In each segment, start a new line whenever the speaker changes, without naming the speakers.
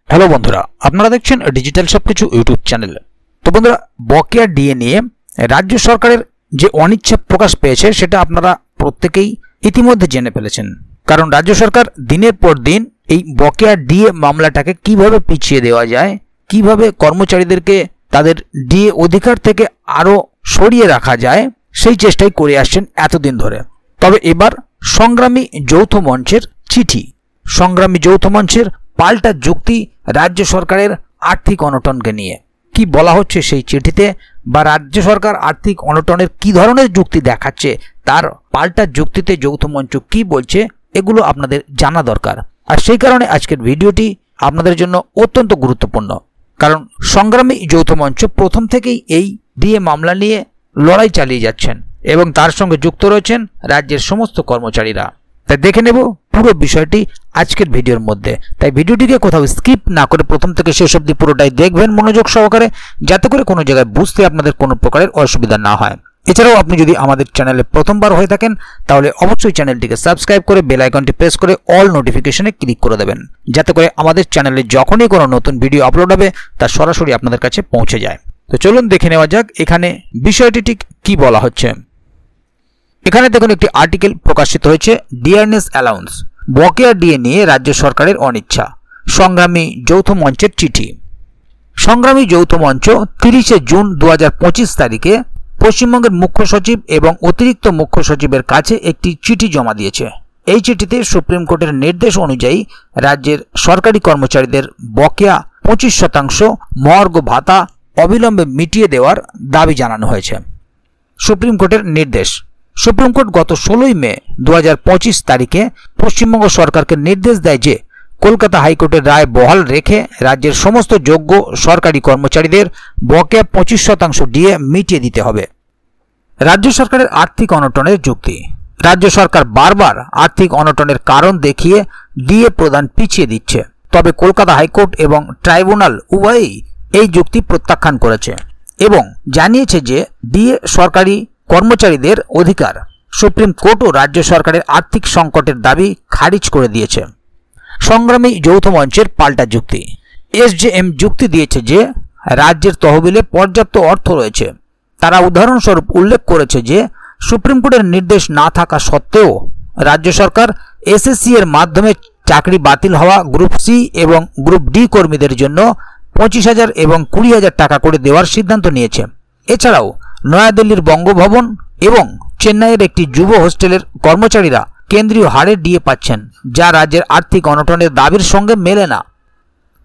Hello বন্ধুরা, আপনারা দেখছেন ডিজিটাল সবকিছু ইউটিউব চ্যানেল। তো বন্ধুরা, বকেয়া ডিএ নিয়ে রাজ্য সরকারের যে অনিচ্ছা প্রকাশ পেয়েছে সেটা আপনারা প্রত্যেকেই ইতিমধ্যে জেনে ফেলেছেন। কারণ রাজ্য সরকার দিনের পর দিন এই বকেয়া ডিএ মামলাটাকে কিভাবে পিছিয়ে দেওয়া যায়, কিভাবে কর্মচারীদেরকে তাদের ডিএ অধিকার থেকে আরও সরিয়ে রাখা যায়, সেই চেষ্টাই করে আসছেন এতদিন ধরে। তবে এবার সংগ্রামী যৌথ মঞ্চের চিঠি, সংগ্রামী যৌথ মঞ্চের পাল্টা যুক্তি রাজ্য সরকারের আর্থিক অনটনকে নিয়ে কি বলা হচ্ছে সেই চিঠিতে, বা রাজ্য সরকার আর্থিক অনটনের কি ধরনের যুক্তি দেখাচ্ছে, তার পাল্টা যুক্তিতে যৌথ মঞ্চ কি বলছে, এগুলো আপনাদের জানা দরকার। আর সেই কারণে আজকের ভিডিওটি আপনাদের জন্য অত্যন্ত গুরুত্বপূর্ণ। কারণ সংগ্রামী যৌথ মঞ্চ প্রথম থেকেই এই ডিএ মামলা নিয়ে লড়াই চালিয়ে যাচ্ছেন এবং তার সঙ্গে যুক্ত রয়েছেন রাজ্যের সমস্ত কর্মচারীরা। তাই দেখে নেব পুরো বিষয়টি আজকের ভিডিওর মধ্যে। তাই ভিডিওটিকে কোথাও স্কিপ না করে প্রথম থেকে শেষ অবধি পুরোটাই দেখবেন মনোযোগ সহকারে, যাতে করে কোনো জায়গায় বুঝতে আপনাদের কোনো প্রকারের অসুবিধা না হয়। এছাড়াও আপনি যদি আমাদের চ্যানেলে প্রথমবার হয়ে থাকেন তাহলে অবশ্যই চ্যানেলটিকে সাবস্ক্রাইব করে বেল আইকনটি প্রেস করে অল নোটিফিকেশনে ক্লিক করে দেবেন, যাতে করে আমাদের চ্যানেলে যখনই কোনো নতুন ভিডিও আপলোড হবে তা সরাসরি আপনাদের কাছে পৌঁছে যায়। তো চলুন দেখে নেওয়া যাক এখানে বিষয়টি ঠিক কী বলা হচ্ছে। এখানে দেখুন একটি আর্টিকেল প্রকাশিত হয়েছে, ডিয়ারনেস অ্যালাউন্স, বকেয়া ডিএ নিয়ে রাজ্য সরকারের অনিচ্ছা, সংগ্রামী যৌথ মঞ্চের চিঠি। সংগ্রামী যৌথ মঞ্চ 30 জুন 2025 তারিখে পশ্চিমবঙ্গের মুখ্য সচিব এবং অতিরিক্ত মুখ্য সচিবের কাছে একটি চিঠি জমা দিয়েছে। এই চিঠিতে সুপ্রিম কোর্টের নির্দেশ অনুযায়ী রাজ্যের সরকারি কর্মচারীদের বকেয়া 25% মহার্ঘ ভাতা অবিলম্বে মিটিয়ে দেওয়ার দাবি জানানো হয়েছে। সুপ্রিম কোর্টের নির্দেশ। সুপ্রিম কোর্ট গত 16 মে 2025 তারিখে পশ্চিমবঙ্গ সরকারকে নির্দেশ দেয় যে কলকাতা হাইকোর্টের রায় বহাল রেখে রাজ্যের সমস্ত যোগ্য সরকারি কর্মচারীদের বকেয়া 25% ডিএ মিটিয়ে দিতে হবে। রাজ্য সরকারের আর্থিক অনটনের যুক্তি। রাজ্য সরকার বারবার আর্থিক অনটনের কারণ দেখিয়ে ডিএ প্রদান পিছিয়ে দিচ্ছে, তবে কলকাতা হাইকোর্ট এবং ট্রাইব্যুনাল উভয়ই এই যুক্তি প্রত্যাখ্যান করেছে এবং জানিয়েছে যে ডিএ সরকারি কর্মচারীদের অধিকার। সুপ্রিম কোর্টও রাজ্য সরকারের আর্থিক সংকটের দাবি খারিজ করে দিয়েছে। সংগ্রামী যৌথ মঞ্চের পাল্টা যুক্তি। এসজেএম যুক্তি দিয়েছে যে রাজ্যের তহবিলে পর্যাপ্ত অর্থ রয়েছে। তারা উদাহরণস্বরূপ উল্লেখ করেছে যে সুপ্রিম কোর্টের নির্দেশ না থাকা সত্ত্বেও রাজ্য সরকার এসএসসি এর মাধ্যমে চাকরি বাতিল হওয়া গ্রুপ সি এবং গ্রুপ ডি কর্মীদের জন্য 25,000 এবং 20,000 টাকা করে দেওয়ার সিদ্ধান্ত নিয়েছে। এছাড়াও নয়াদিল্লির বঙ্গভবন এবং চেন্নাইয়ের একটি যুব হোস্টেলের কর্মচারীরা কেন্দ্রীয় হারে ডিএ পাচ্ছেন, যা রাজ্যের আর্থিক অনটনের দাবির সঙ্গে মেলে না।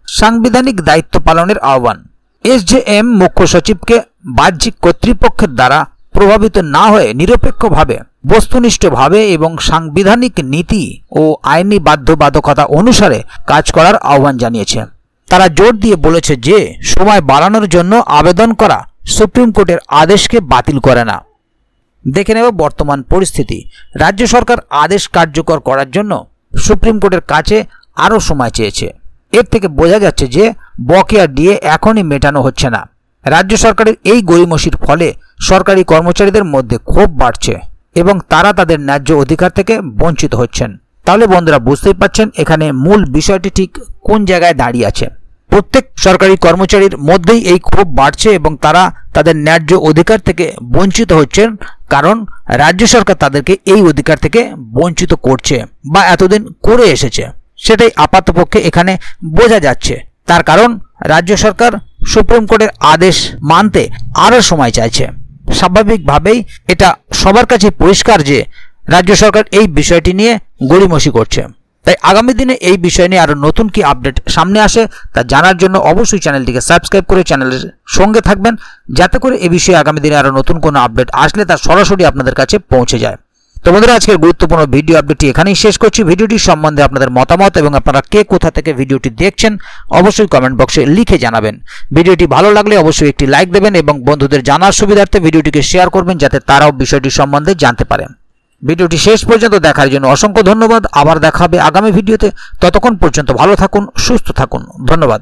সাংবিধানিক দায়িত্ব পালনের আহ্বান। এসজেএম মুখ্য সচিবকে বাহ্যিক কর্তৃপক্ষের দ্বারা প্রভাবিত না হয়ে নিরপেক্ষভাবে, বস্তুনিষ্ঠভাবে এবং সাংবিধানিক নীতি ও আইনি বাধ্যবাধকতা অনুসারে কাজ করার আহ্বান জানিয়েছে। তারা জোর দিয়ে বলেছে যে সময় বাড়ানোর জন্য আবেদন করা সুপ্রিম কোর্টের আদেশকে বাতিল করে না। দেখে নেব বর্তমান পরিস্থিতি। রাজ্য সরকার আদেশ কার্যকর করার জন্য সুপ্রিম কোর্টের কাছে আরও সময় চেয়েছে। এর থেকে বোঝা যাচ্ছে যে বকেয়া ডিএ এখনই মেটানো হচ্ছে না। রাজ্য সরকারের এই গড়িমসির ফলে সরকারি কর্মচারীদের মধ্যে ক্ষোভ বাড়ছে এবং তারা তাদের ন্যায্য অধিকার থেকে বঞ্চিত হচ্ছেন। তাহলে বন্ধুরা বুঝতেই পারছেন এখানে মূল বিষয়টি ঠিক কোন জায়গায় দাঁড়িয়ে আছে। প্রত্যেক সরকারি কর্মচারীর মধ্যেই এই ক্ষোভ বাড়ছে এবং তারা তাদের ন্যায্য অধিকার থেকে বঞ্চিত হচ্ছেন, কারণ রাজ্য সরকার তাদেরকে এই অধিকার থেকে বঞ্চিত করছে বা এতদিন করে এসেছে। সেটাই আপাতপক্ষে এখানে বোঝা যাচ্ছে। তার কারণ রাজ্য সরকার সুপ্রিম কোর্টের আদেশ মানতে আরও সময় চাইছে। স্বাভাবিকভাবেই এটা সবার কাছে পরিষ্কার যে রাজ্য সরকার এই বিষয়টি নিয়ে গড়িমসি করছে। তাই আগামী দিনে এই বিষয় নিয়ে আরও নতুন কি আপডেট সামনে আসে তা জানার জন্য অবশ্যই চ্যানেলটিকে সাবস্ক্রাইব করে চ্যানেলের সঙ্গে থাকবেন, যাতে করে এই বিষয়ে আগামী দিনে আরও নতুন কোনো আপডেট আসলে তা সরাসরি আপনাদের কাছে পৌঁছে যায়। তো বন্ধুরা, আজকের গুরুত্বপূর্ণ ভিডিও আপডেটটি এখানেই শেষ করছি। ভিডিওটির সম্বন্ধে আপনাদের মতামত এবং আপনারা কে কোথা থেকে ভিডিওটি দেখছেন অবশ্যই কমেন্ট বক্সে লিখে জানাবেন। ভিডিওটি ভালো লাগলে অবশ্যই একটি লাইক দেবেন এবং বন্ধুদের জানার সুবিধার্থে ভিডিওটিকে শেয়ার করবেন, যাতে তারাও বিষয়টি সম্বন্ধে জানতে পারেন। ভিডিওটি শেষ পর্যন্ত দেখার জন্য অসংখ্য ধন্যবাদ। আবার দেখা হবে আগামী ভিডিওতে। ততক্ষণ পর্যন্ত ভালো থাকুন, সুস্থ থাকুন। ধন্যবাদ।